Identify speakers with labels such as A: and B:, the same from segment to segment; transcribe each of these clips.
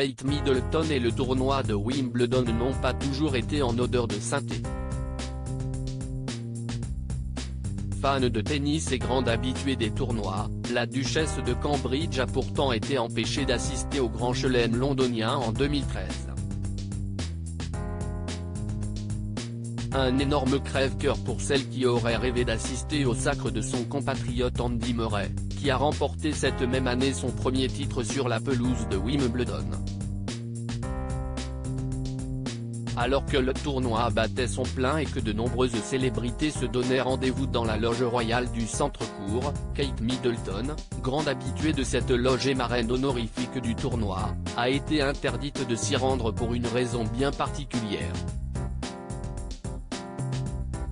A: Kate Middleton et le tournoi de Wimbledon n'ont pas toujours été en odeur de sainteté. Fan de tennis et grande habituée des tournois, la duchesse de Cambridge a pourtant été empêchée d'assister au Grand Chelem londonien en 2013. Un énorme crève-cœur pour celle qui aurait rêvé d'assister au sacre de son compatriote Andy Murray, qui a remporté cette même année son premier titre sur la pelouse de Wimbledon. Alors que le tournoi battait son plein et que de nombreuses célébrités se donnaient rendez-vous dans la loge royale du centre-court, Kate Middleton, grande habituée de cette loge et marraine honorifique du tournoi, a été interdite de s'y rendre pour une raison bien particulière.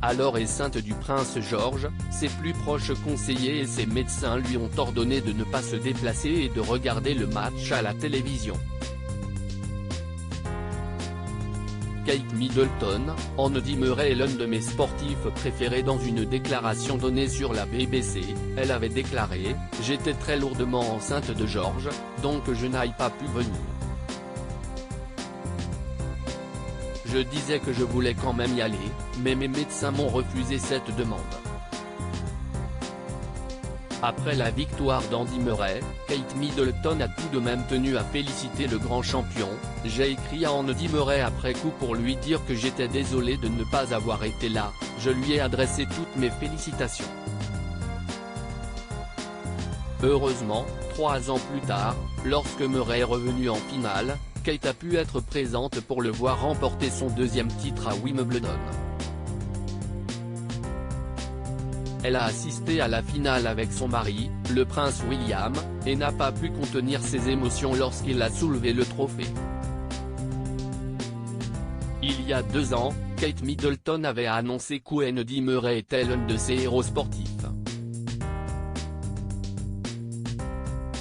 A: Alors enceinte du prince George, ses plus proches conseillers et ses médecins lui ont ordonné de ne pas se déplacer et de regarder le match à la télévision. Kate Middleton, Andy Murray est l'un de mes sportifs préférés. Dans une déclaration donnée sur la BBC, elle avait déclaré « J'étais très lourdement enceinte de George, donc je n'ai pas pu venir. Je disais que je voulais quand même y aller, mais mes médecins m'ont refusé cette demande. » Après la victoire d'Andy Murray, Kate Middleton a tout de même tenu à féliciter le grand champion. « J'ai écrit à Andy Murray après coup pour lui dire que j'étais désolée de ne pas avoir été là, je lui ai adressé toutes mes félicitations. » Heureusement, 3 ans plus tard, lorsque Murray est revenu en finale, Kate a pu être présente pour le voir remporter son deuxième titre à Wimbledon. Elle a assisté à la finale avec son mari, le prince William, et n'a pas pu contenir ses émotions lorsqu'il a soulevé le trophée. Il y a 2 ans, Kate Middleton avait annoncé qu'Andy Murray était l'un de ses héros sportifs.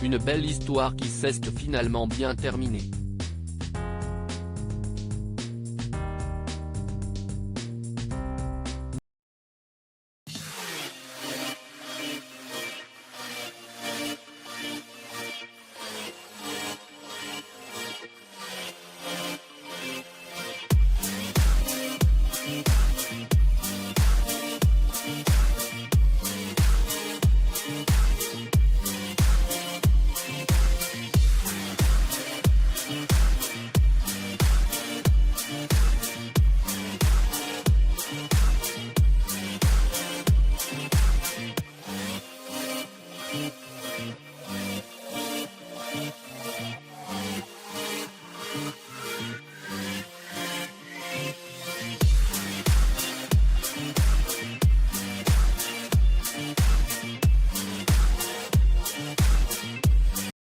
A: Une belle histoire qui s'est finalement bien terminée.